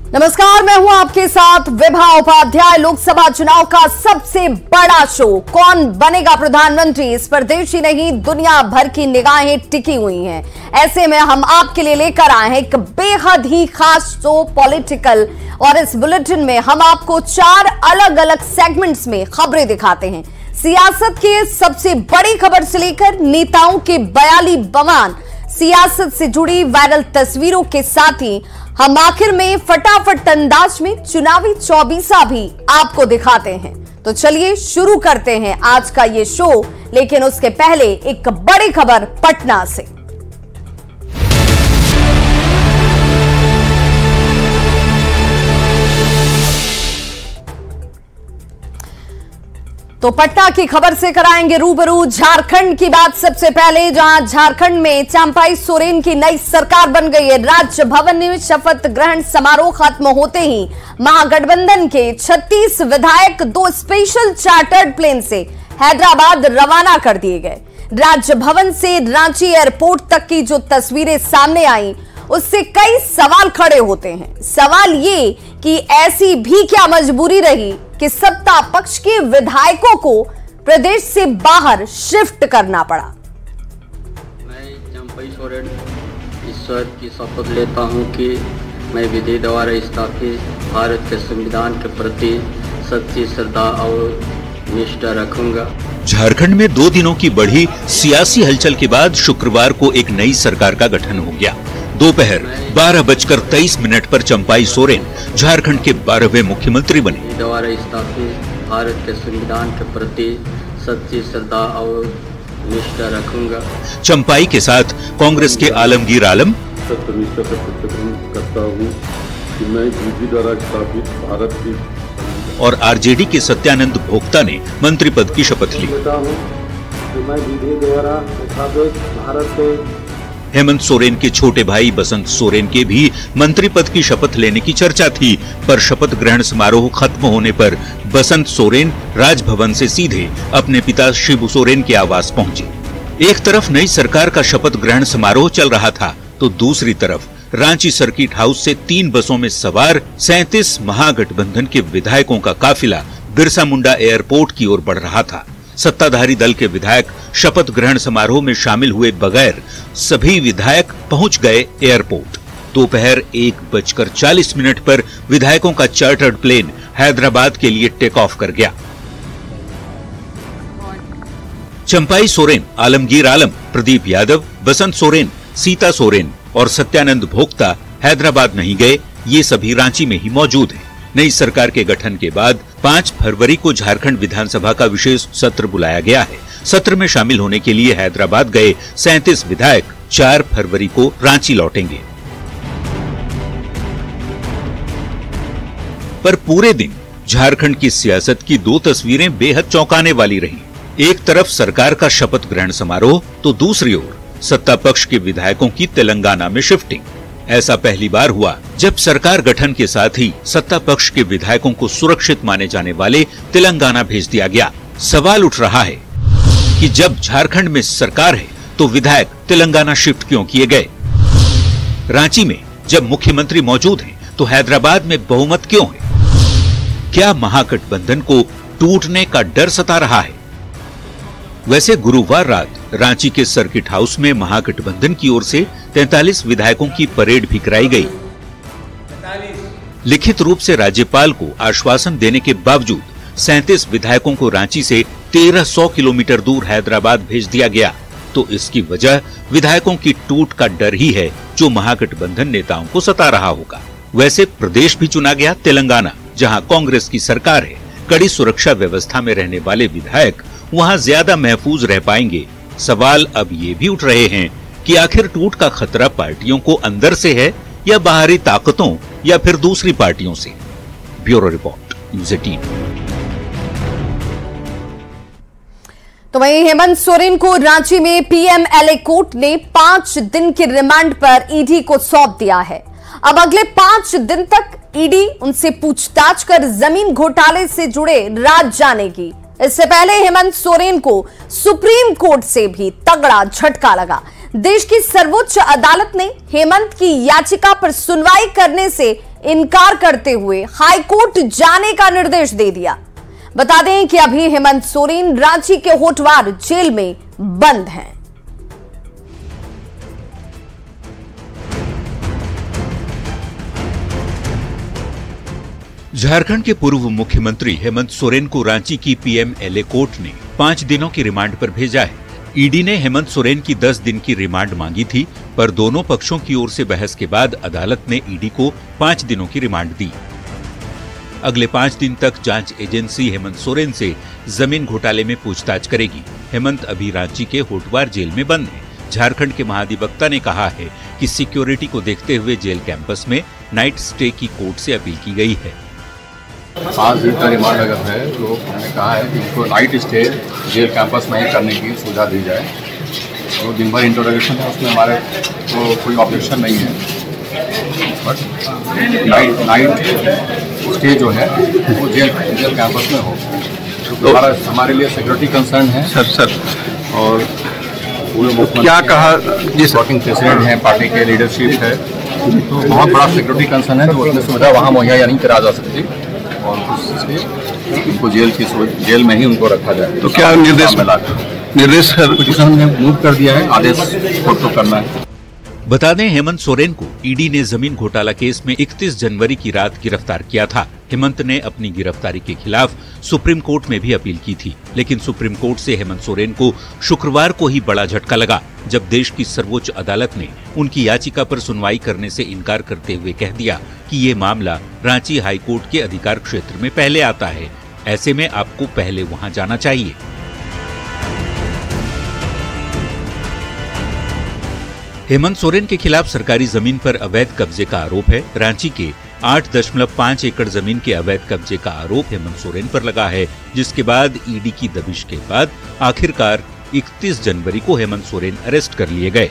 नमस्कार, मैं हूं आपके साथ विभा उपाध्याय। लोकसभा चुनाव का सबसे बड़ा शो, कौन बनेगा प्रधानमंत्री, इस पर देश ही नहीं दुनिया भर की निगाहें टिकी हुई हैं। ऐसे में हम आपके लिए लेकर आए हैं एक बेहद ही खास शो पॉलिटिकल, और इस बुलेटिन में हम आपको 4 अलग अलग सेगमेंट्स में खबरें दिखाते हैं। सियासत के सबसे बड़ी खबर से लेकर नेताओं के बयाली बयान, सियासत से जुड़ी वायरल तस्वीरों के साथ ही हम आखिर में फटाफट अंदाज में चुनावी चौबीसा भी आपको दिखाते हैं। तो चलिए शुरू करते हैं आज का ये शो, लेकिन उसके पहले एक बड़ी खबर पटना से। तो पटना की खबर से कराएंगे रूबरू झारखंड की बात सबसे पहले, जहां झारखंड में चंपाई सोरेन की नई सरकार बन गई है। राज्य भवन में शपथ ग्रहण समारोह खत्म होते ही महागठबंधन के 36 विधायक 2 स्पेशल चार्टर्ड प्लेन से हैदराबाद रवाना कर दिए गए। राज्य भवन से रांची एयरपोर्ट तक की जो तस्वीरें सामने आई, उससे कई सवाल खड़े होते हैं। सवाल ये कि ऐसी भी क्या मजबूरी रही कि सत्ता पक्ष के विधायकों को प्रदेश से बाहर शिफ्ट करना पड़ा। मैं चंपाई सोरेन ईश्वर की शपथ लेता हूं कि मैं विधि द्वारा स्थापित भारत के संविधान के प्रति सच्ची श्रद्धा और निष्ठा रखूंगा। झारखंड में 2 दिनों की बढ़ी सियासी हलचल के बाद शुक्रवार को एक नई सरकार का गठन हो गया। दोपहर 12:23 पर चंपाई सोरेन झारखंड के 12वें मुख्यमंत्री बने। द्वारा स्थापित भारत के संविधान के प्रति सच्ची श्रद्धा और निष्ठा रखूंगा। चंपाई के साथ कांग्रेस के आलमगीर आलम करता हूं कि मैं विधि द्वारा स्थापित भारत की और आरजेडी के सत्यानंद भोक्ता ने मंत्री पद की शपथ ली। मैं विधि द्वारा स्थापित भारत के हेमंत सोरेन के छोटे भाई बसंत सोरेन के भी मंत्री पद की शपथ लेने की चर्चा थी, पर शपथ ग्रहण समारोह खत्म होने पर बसंत सोरेन राजभवन से सीधे अपने पिता शिबू सोरेन के आवास पहुंचे। एक तरफ नई सरकार का शपथ ग्रहण समारोह चल रहा था, तो दूसरी तरफ रांची सर्किट हाउस से 3 बसों में सवार 37 महागठबंधन के विधायकों का काफिला बिरसा मुंडा एयरपोर्ट की ओर बढ़ रहा था। सत्ताधारी दल के विधायक शपथ ग्रहण समारोह में शामिल हुए बगैर सभी विधायक पहुंच गए एयरपोर्ट। दोपहर 1:40 पर विधायकों का चार्टर्ड प्लेन हैदराबाद के लिए टेक ऑफ कर गया। चंपाई सोरेन, आलमगीर आलम, प्रदीप यादव, बसंत सोरेन, सीता सोरेन और सत्यानंद भोक्ता हैदराबाद नहीं गए, ये सभी रांची में ही मौजूद हैं। नई सरकार के गठन के बाद 5 फरवरी को झारखंड विधानसभा का विशेष सत्र बुलाया गया है। सत्र में शामिल होने के लिए हैदराबाद गए 37 विधायक 4 फरवरी को रांची लौटेंगे। पर पूरे दिन झारखंड की सियासत की 2 तस्वीरें बेहद चौंकाने वाली रहीं। एक तरफ सरकार का शपथ ग्रहण समारोह, तो दूसरी ओर सत्ता पक्ष के विधायकों की तेलंगाना में शिफ्टिंग। ऐसा पहली बार हुआ जब सरकार गठन के साथ ही सत्ता पक्ष के विधायकों को सुरक्षित माने जाने वाले तेलंगाना भेज दिया गया। सवाल उठ रहा है कि जब झारखंड में सरकार है तो विधायक तेलंगाना शिफ्ट क्यों किए गए? रांची में जब मुख्यमंत्री मौजूद हैं तो हैदराबाद में बहुमत क्यों है? क्या महागठबंधन को टूटने का डर सता रहा है? वैसे गुरुवार रात रांची के सर्किट हाउस में महागठबंधन की ओर से 43 विधायकों की परेड भी कराई गई। लिखित रूप से राज्यपाल को आश्वासन देने के बावजूद 37 विधायकों को रांची से 1300 किलोमीटर दूर हैदराबाद भेज दिया गया। तो इसकी वजह विधायकों की टूट का डर ही है, जो महागठबंधन नेताओं को सता रहा होगा। वैसे प्रदेश भी चुना गया तेलंगाना, जहां कांग्रेस की सरकार है। कड़ी सुरक्षा व्यवस्था में रहने वाले विधायक वहां ज्यादा महफूज रह पाएंगे। सवाल अब ये भी उठ रहे हैं कि आखिर टूट का खतरा पार्टियों को अंदर से है या बाहरी ताकतों या फिर दूसरी पार्टियों से। Bureau report, news 18। तो वहीं हेमंत सोरेन को रांची में पीएमएलए कोर्ट ने 5 दिन के रिमांड पर ईडी को सौंप दिया है। अब अगले 5 दिन तक ईडी उनसे पूछताछ कर जमीन घोटाले से जुड़े राज जानेगी। इससे पहले हेमंत सोरेन को सुप्रीम कोर्ट से भी तगड़ा झटका लगा। देश की सर्वोच्च अदालत ने हेमंत की याचिका पर सुनवाई करने से इनकार करते हुए हाईकोर्ट जाने का निर्देश दे दिया। बता दें कि अभी हेमंत सोरेन रांची के होटवार जेल में बंद हैं। झारखंड के पूर्व मुख्यमंत्री हेमंत सोरेन को रांची की पीएमएलए कोर्ट ने 5 दिनों की रिमांड पर भेजा है। ईडी ने हेमंत सोरेन की 10 दिन की रिमांड मांगी थी, पर दोनों पक्षों की ओर से बहस के बाद अदालत ने ईडी को 5 दिनों की रिमांड दी। अगले 5 दिन तक जांच एजेंसी हेमंत सोरेन से जमीन घोटाले में पूछताछ करेगी। हेमंत अभी रांची के होटवार जेल में बंद है। झारखंड के महाधिवक्ता ने कहा है कि सिक्योरिटी को देखते हुए जेल कैंपस में नाइट स्टे की कोर्ट से अपील की गई है। 5 दिन का रिमांड अगर है तो हमने कहा है कि उनको नाइट स्टे जेल कैंपस में ही करने की सुविधा दी जाए। तो दिन भर इंटरोगेशन है, उसमें हमारे को कोई ऑब्जेक्शन नहीं है, बट नाइट स्टे जो है वो जेल कैंपस में हो। तो हमारे लिए सिक्योरिटी कंसर्न है सर। और क्या कहा जिस वर्किंग प्रेसिडेंट हैं, पार्टी के लीडरशिप है, तो बहुत बड़ा सिक्योरिटी कंसर्न है। तो उसमें सुविधा वहाँ मुहैया नहीं करा जा सकती और उससे उनको जेल में ही उनको रखा जाए। तो क्या निर्देश पिटीशन ने मूव कर दिया है, आदेश कोर्ट को करना है। बता दें, हेमंत सोरेन को ईडी ने जमीन घोटाला केस में 31 जनवरी की रात गिरफ्तार किया था। हेमंत ने अपनी गिरफ्तारी के खिलाफ सुप्रीम कोर्ट में भी अपील की थी, लेकिन सुप्रीम कोर्ट से हेमंत सोरेन को शुक्रवार को ही बड़ा झटका लगा, जब देश की सर्वोच्च अदालत ने उनकी याचिका पर सुनवाई करने से इनकार करते हुए कह दिया कि ये मामला रांची हाईकोर्ट के अधिकार क्षेत्र में पहले आता है, ऐसे में आपको पहले वहां जाना चाहिए। हेमंत सोरेन के खिलाफ सरकारी जमीन पर अवैध कब्जे का आरोप है। रांची के 8.5 एकड़ जमीन के अवैध कब्जे का आरोप हेमंत सोरेन पर लगा है, जिसके बाद ईडी की दबिश के बाद आखिरकार 31 जनवरी को हेमंत सोरेन अरेस्ट कर लिए गए।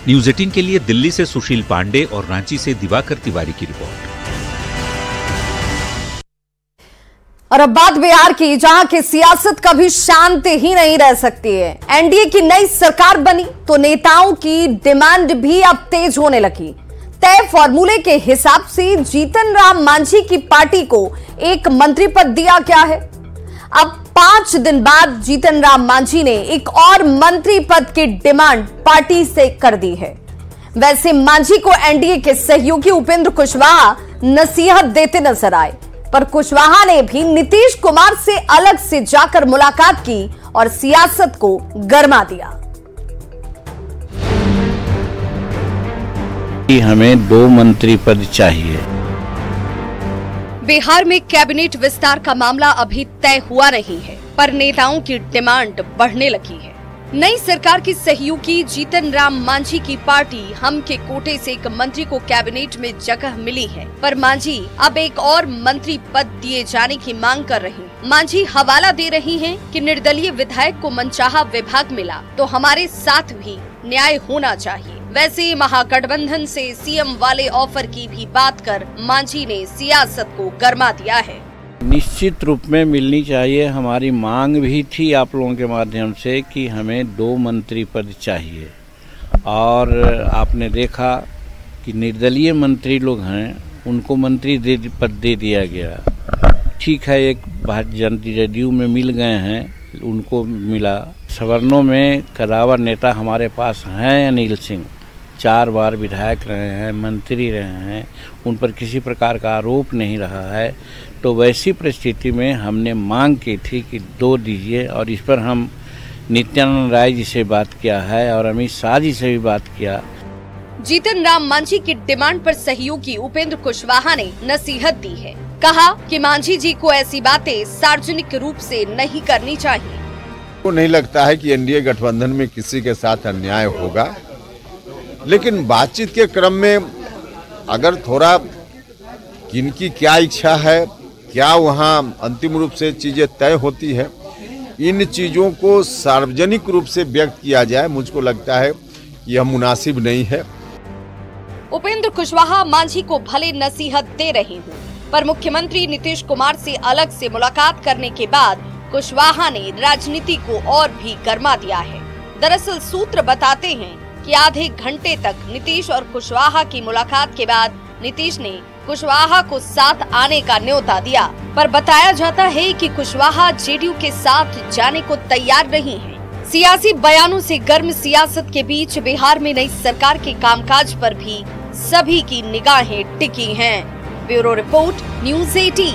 न्यूज 18 के लिए दिल्ली से सुशील पांडे और रांची से दिवाकर तिवारी की रिपोर्ट। और अब बात बिहार की, जहां की सियासत कभी शांत ही नहीं रह सकती है। एनडीए की नई सरकार बनी तो नेताओं की डिमांड भी अब तेज होने लगी। तय फॉर्मूले के हिसाब से जीतन राम मांझी की पार्टी को एक मंत्री पद दिया गया है। अब 5 दिन बाद जीतन राम मांझी ने एक और मंत्री पद की डिमांड पार्टी से कर दी है। वैसे मांझी को एनडीए के सहयोगी उपेंद्र कुशवाहा नसीहत देते नजर आए, पर कुशवाहा ने भी नीतीश कुमार से अलग से जाकर मुलाकात की और सियासत को गरमा दिया। हमें 2 मंत्री पद चाहिए। बिहार में कैबिनेट विस्तार का मामला अभी तय हुआ नहीं है, पर नेताओं की डिमांड बढ़ने लगी है। नई सरकार की सहयोगी जीतन राम मांझी की पार्टी हम के कोटे से एक मंत्री को कैबिनेट में जगह मिली है, पर मांझी अब एक और मंत्री पद दिए जाने की मांग कर रही हैं। मांझी हवाला दे रही हैं कि निर्दलीय विधायक को मनचाहा विभाग मिला तो हमारे साथ भी न्याय होना चाहिए। वैसे महागठबंधन से सीएम वाले ऑफर की भी बात कर मांझी ने सियासत को गरमा दिया है। निश्चित रूप में मिलनी चाहिए। हमारी मांग भी थी आप लोगों के माध्यम से कि हमें 2 मंत्री पद चाहिए, और आपने देखा कि निर्दलीय मंत्री लोग हैं, उनको मंत्री पद दे दिया गया। ठीक है, एक भारतीय जनता जदयू में मिल गए हैं, उनको मिला। सवर्णों में कदावर नेता हमारे पास हैं अनिल सिंह, 4 बार विधायक रहे हैं, मंत्री रहे हैं, उन पर किसी प्रकार का आरोप नहीं रहा है। तो वैसी परिस्थिति में हमने मांग की थी कि 2 दीजिए, और इस पर हम नित्यानंद राय जी से बात किया है और अमित शाह जी से भी बात किया। जीतन राम मांझी की डिमांड पर सहयोगी उपेंद्र कुशवाहा ने नसीहत दी है। कहा कि मांझी जी को ऐसी बातें सार्वजनिक रूप से नहीं करनी चाहिए। को नहीं लगता है कि एनडीए गठबंधन में किसी के साथ अन्याय होगा, लेकिन बातचीत के क्रम में अगर थोड़ा किनकी क्या इच्छा है, क्या वहाँ अंतिम रूप से चीजें तय होती है, इन चीजों को सार्वजनिक रूप से व्यक्त किया जाए, मुझको लगता है कि यह मुनासिब नहीं है। उपेंद्र कुशवाहा मांझी को भले नसीहत दे रहे हूँ, पर मुख्यमंत्री नीतीश कुमार से अलग से मुलाकात करने के बाद कुशवाहा ने राजनीति को और भी गरमा दिया है। दरअसल सूत्र बताते हैं कि आधे घंटे तक नीतीश और कुशवाहा की मुलाकात के बाद नीतीश ने कुशवाहा को साथ आने का न्योता दिया, पर बताया जाता है कि कुशवाहा जेडीयू के साथ जाने को तैयार नहीं है। सियासी बयानों से गर्म सियासत के बीच बिहार में नई सरकार के कामकाज पर भी सभी की निगाहें टिकी हैं। Bureau report, news 18।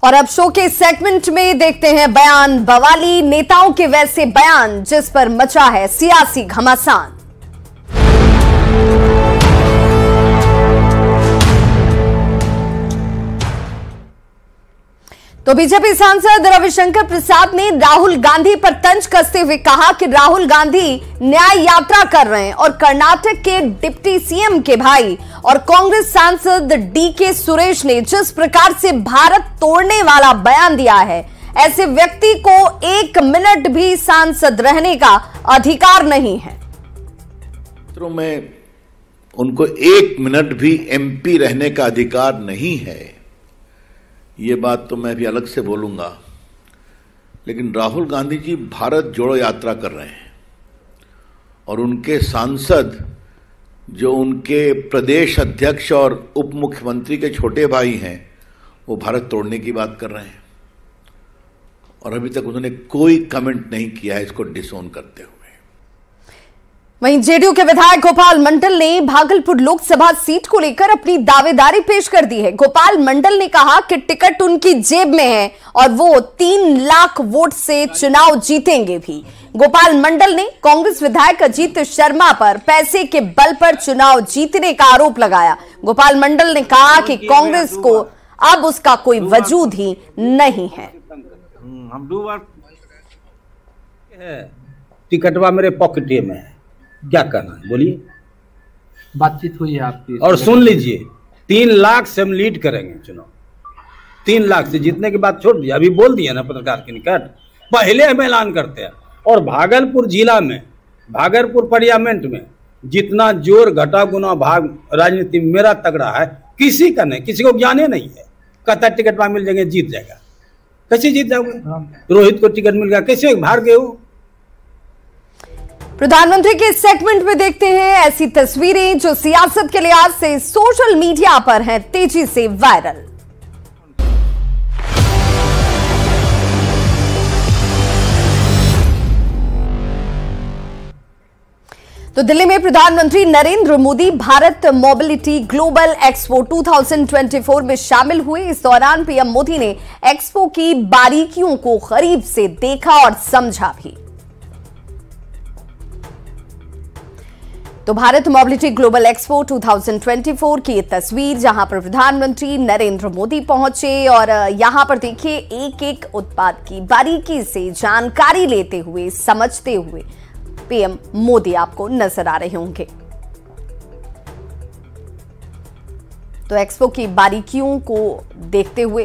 और अब शो के सेगमेंट में देखते हैं बयान बवाली नेताओं के वैसे बयान जिस पर मचा है सियासी घमासान। तो बीजेपी सांसद रविशंकर प्रसाद ने राहुल गांधी पर तंज कसते हुए कहा कि राहुल गांधी न्याय यात्रा कर रहे हैं और कर्नाटक के डिप्टी सीएम के भाई और कांग्रेस सांसद डीके सुरेश ने जिस प्रकार से भारत तोड़ने वाला बयान दिया है, ऐसे व्यक्ति को 1 मिनट भी सांसद रहने का अधिकार नहीं है। तो मैं उनको 1 मिनट भी एमपी रहने का अधिकार नहीं है, ये बात तो मैं भी अलग से बोलूंगा। लेकिन राहुल गांधी जी भारत जोड़ो यात्रा कर रहे हैं और उनके सांसद जो उनके प्रदेश अध्यक्ष और उप मुख्यमंत्री के छोटे भाई हैं, वो भारत तोड़ने की बात कर रहे हैं और अभी तक उन्होंने कोई कमेंट नहीं किया है इसको डिसोन करते हुए। वहीं जेडीयू के विधायक गोपाल मंडल ने भागलपुर लोकसभा सीट को लेकर अपनी दावेदारी पेश कर दी है। गोपाल मंडल ने कहा कि टिकट उनकी जेब में है और वो 3 लाख वोट से चुनाव जीतेंगे भी। गोपाल मंडल ने कांग्रेस विधायक अजीत शर्मा पर पैसे के बल पर चुनाव जीतने का आरोप लगाया। गोपाल मंडल ने कहा कि कांग्रेस को अब उसका कोई वजूद ही नहीं है। हम 2 बार टिकटवा मेरे पॉकेट में है, क्या करना है बोलिए। बातचीत हुई है आपकी और सुन लीजिए, 3 लाख से हम लीड करेंगे चुनाव। 3 लाख से जीतने की बात छोड़ दिया, अभी बोल दिया ना पत्रकार के निकट, पहले हम ऐलान करते हैं। और भागलपुर जिला में, भागलपुर पार्लियामेंट में जितना जोर घटा गुना भाग राजनीति मेरा तगड़ा है, किसी का नहीं, किसी को ज्ञान नहीं है। कहता टिकट वहां मिल जाएंगे जीत जाएगा, कैसे जीत जाओगे? रोहित को टिकट मिल गया, कैसे हार गए हो? प्रधानमंत्री के सेगमेंट में देखते हैं ऐसी तस्वीरें जो सियासत के लिहाज से सोशल मीडिया पर हैं तेजी से वायरल। तो दिल्ली में प्रधानमंत्री Narendra Modi Bharat mobility global expo 2024 में शामिल हुए। इस दौरान पीएम मोदी ने एक्सपो की बारीकियों को करीब से देखा और समझा भी। तो भारत मोबिलिटी ग्लोबल एक्सपो 2024 की ये तस्वीर जहां पर प्रधानमंत्री नरेंद्र मोदी पहुंचे और यहां पर देखिए एक एक उत्पाद की बारीकी से जानकारी लेते हुए, समझते हुए पीएम मोदी आपको नजर आ रहे होंगे। तो एक्सपो की बारीकियों को देखते हुए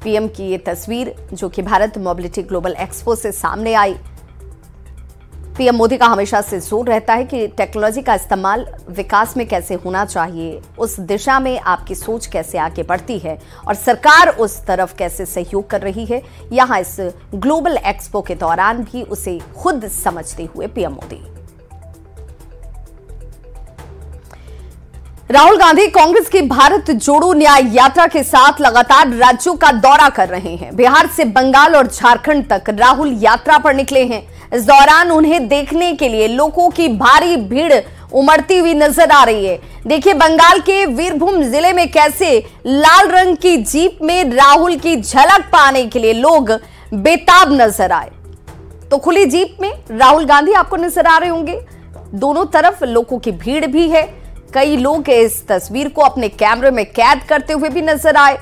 पीएम की ये तस्वीर जो कि भारत मोबिलिटी ग्लोबल एक्सपो से सामने आई। पीएम मोदी का हमेशा से जोर रहता है कि टेक्नोलॉजी का इस्तेमाल विकास में कैसे होना चाहिए, उस दिशा में आपकी सोच कैसे आगे बढ़ती है और सरकार उस तरफ कैसे सहयोग कर रही है। यहां इस ग्लोबल एक्सपो के दौरान भी उसे खुद समझते हुए पीएम मोदी। राहुल गांधी कांग्रेस की भारत जोड़ो न्याय यात्रा के साथ लगातार राज्यों का दौरा कर रहे हैं। बिहार से बंगाल और झारखंड तक राहुल यात्रा पर निकले हैं। इस दौरान उन्हें देखने के लिए लोगों की भारी भीड़ उमड़ती हुई नजर आ रही है। देखिए बंगाल के वीरभूम जिले में कैसे लाल रंग की जीप में राहुल की झलक पाने के लिए लोग बेताब नजर आए। तो खुली जीप में राहुल गांधी आपको नजर आ रहे होंगे। दोनों तरफ लोगों की भीड़ भी है। कई लोग इस तस्वीर को अपने कैमरे में कैद करते हुए भी नजर आए।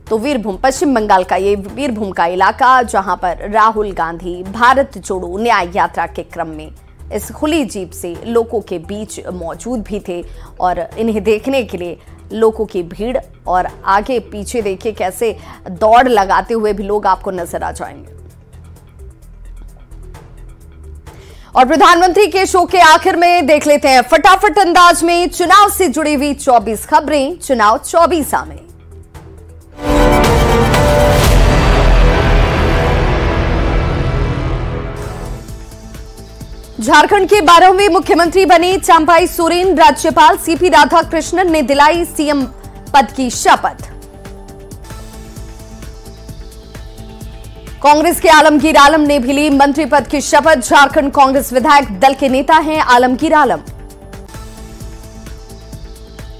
तो वीरभूम, पश्चिम बंगाल का ये वीरभूम का इलाका जहां पर राहुल गांधी भारत जोड़ो न्याय यात्रा के क्रम में इस खुली जीप से लोगों के बीच मौजूद भी थे और इन्हें देखने के लिए लोगों की भीड़ और आगे पीछे देखिए कैसे दौड़ लगाते हुए भी लोग आपको नजर आ जाएंगे। और प्रधानमंत्री के शो के आखिर में देख लेते हैं फटाफट अंदाज में चुनाव से जुड़ी हुई 24 खबरें चुनाव 24 में। झारखंड के 12वें मुख्यमंत्री बने चंपाई सोरेन। राज्यपाल सीपी राधाकृष्णन ने दिलाई सीएम पद की शपथ। कांग्रेस के आलमगीर आलम ने भी ली मंत्री पद की शपथ। झारखंड कांग्रेस विधायक दल के नेता हैं आलमगीर आलम।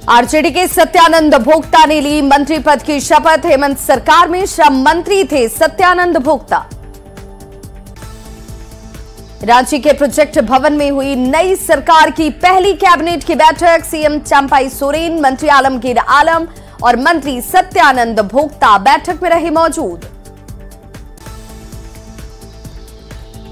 आरजेडी के सत्यानंद भोक्ता ने ली मंत्री पद की शपथ। हेमंत सरकार में श्रम मंत्री थे सत्यानंद भोक्ता। रांची के प्रोजेक्ट भवन में हुई नई सरकार की पहली कैबिनेट की बैठक। सीएम चंपाई सोरेन, मंत्री आलमगीर आलम और मंत्री सत्यानंद भोक्ता बैठक में रहे मौजूद।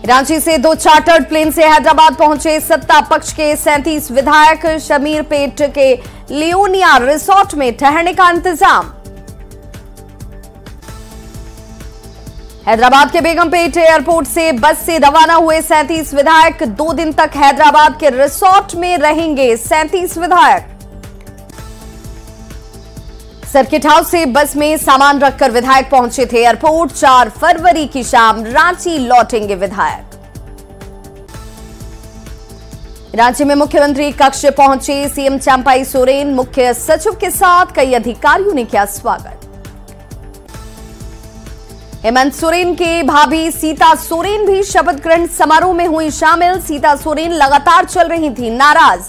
रांची से 2 चार्टर्ड प्लेन से हैदराबाद पहुंचे सत्ता पक्ष के 37 विधायक। शमीरपेट के लियोनिया रिसोर्ट में ठहरने का इंतजाम। हैदराबाद के बेगमपेट एयरपोर्ट से बस से रवाना हुए 37 विधायक। 2 दिन तक हैदराबाद के रिसोर्ट में रहेंगे 37 विधायक। सर्किट हाउस से बस में सामान रखकर विधायक पहुंचे थे एयरपोर्ट। 4 फरवरी की शाम रांची लौटेंगे विधायक। रांची में मुख्यमंत्री कक्ष पहुंचे सीएम चंपाई सोरेन। मुख्य सचिव के साथ कई अधिकारियों ने किया स्वागत। हेमंत सोरेन के भाभी सीता सोरेन भी शपथ ग्रहण समारोह में हुई शामिल। सीता सोरेन लगातार चल रही थी नाराज।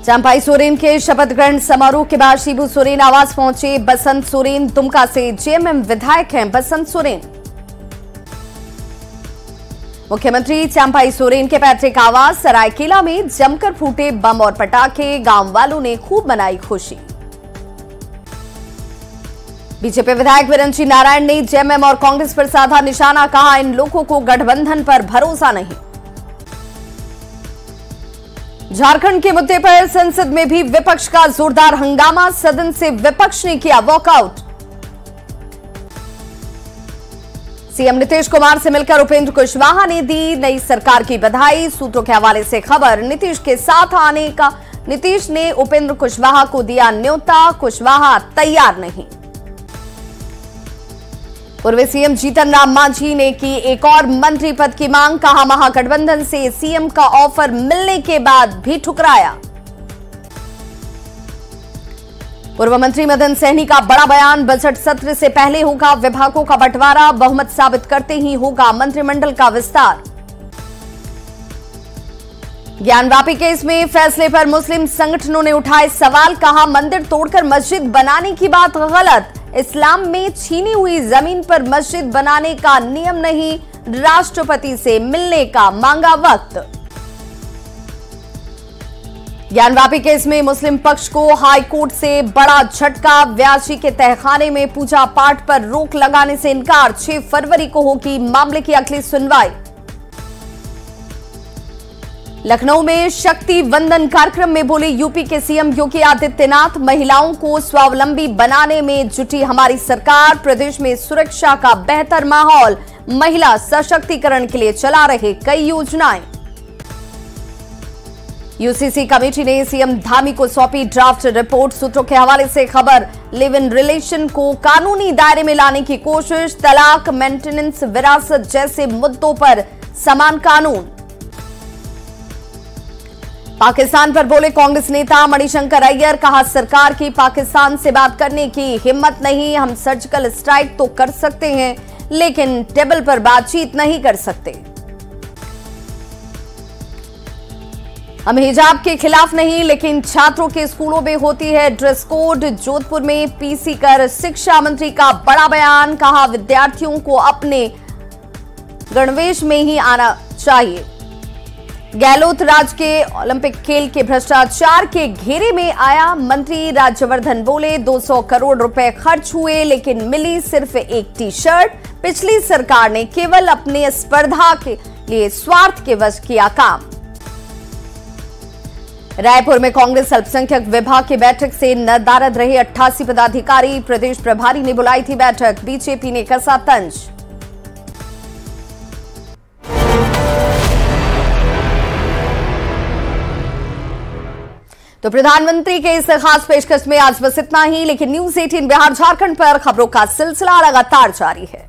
चंपाई सोरेन के शपथ ग्रहण समारोह के बाद शिबू सोरेन आवास पहुंचे बसंत सोरेन। दुमका से जेएमएम विधायक हैं बसंत सोरेन। मुख्यमंत्री चंपाई सोरेन के पैतृक आवास सरायकेला में जमकर फूटे बम और पटाखे। गांव वालों ने खूब मनाई खुशी। बीजेपी विधायक विरंची नारायण ने जेएमएम और कांग्रेस पर साधा निशाना। कहा, इन लोगों को गठबंधन पर भरोसा नहीं। झारखंड के मुद्दे पर संसद में भी विपक्ष का जोरदार हंगामा। सदन से विपक्ष ने किया वॉकआउट। सीएम नीतीश कुमार से मिलकर उपेंद्र कुशवाहा ने दी नई सरकार की बधाई। सूत्रों के हवाले से खबर, नीतीश के साथ आने का नीतीश ने उपेंद्र कुशवाहा को दिया न्योता। कुशवाहा तैयार नहीं। पूर्व सीएम जीतन राम मांझी ने की एक और मंत्री पद की मांग। कहा, महागठबंधन से सीएम का ऑफर मिलने के बाद भी ठुकराया। पूर्व मंत्री मदन सहनी का बड़ा बयान। बजट सत्र से पहले होगा विभागों का बंटवारा। बहुमत साबित करते ही होगा मंत्रिमंडल का विस्तार। ज्ञानवापी केस में फैसले पर मुस्लिम संगठनों ने उठाए सवाल। कहा, मंदिर तोड़कर मस्जिद बनाने की बात गलत। इस्लाम में छीनी हुई जमीन पर मस्जिद बनाने का नियम नहीं। राष्ट्रपति से मिलने का मांगा वक्त। ज्ञानवापी केस में मुस्लिम पक्ष को हाई कोर्ट से बड़ा झटका। व्यासी के तहखाने में पूजा पाठ पर रोक लगाने से इनकार। 6 फरवरी को होगी मामले की अगली सुनवाई। लखनऊ में शक्ति वंदन कार्यक्रम में बोले यूपी के सीएम योगी आदित्यनाथ। महिलाओं को स्वावलंबी बनाने में जुटी हमारी सरकार। प्रदेश में सुरक्षा का बेहतर माहौल। महिला सशक्तिकरण के लिए चला रहे कई योजनाएं। यूसीसी कमेटी ने सीएम धामी को सौंपी ड्राफ्ट रिपोर्ट। सूत्रों के हवाले से खबर, लिव इन रिलेशन को कानूनी दायरे में लाने की कोशिश। तलाक, मेंटेनेंस, विरासत जैसे मुद्दों पर समान कानून। पाकिस्तान पर बोले कांग्रेस नेता मणिशंकर अय्यर। कहा, सरकार की पाकिस्तान से बात करने की हिम्मत नहीं। हम सर्जिकल स्ट्राइक तो कर सकते हैं लेकिन टेबल पर बातचीत नहीं कर सकते। हम हिजाब के खिलाफ नहीं लेकिन छात्रों के स्कूलों में होती है ड्रेस कोड। जोधपुर में पीसी कर शिक्षा मंत्री का बड़ा बयान। कहा, विद्यार्थियों को अपने गणवेश में ही आना चाहिए। गहलोत राज्य के ओलंपिक खेल के भ्रष्टाचार के घेरे में आया। मंत्री राज्यवर्धन बोले 200 करोड़ रुपए खर्च हुए लेकिन मिली सिर्फ एक टी शर्ट। पिछली सरकार ने केवल अपने स्पर्धा के लिए स्वार्थ के वश किया काम। रायपुर में कांग्रेस अल्पसंख्यक विभाग की बैठक से नदारद रहे 88 पदाधिकारी। प्रदेश प्रभारी ने बुलाई थी बैठक। बीजेपी ने कसा तंज। तो प्रधानमंत्री के इस खास पेशकश में आज बस इतना ही, लेकिन न्यूज़ 18 बिहार झारखंड पर खबरों का सिलसिला लगातार जारी है।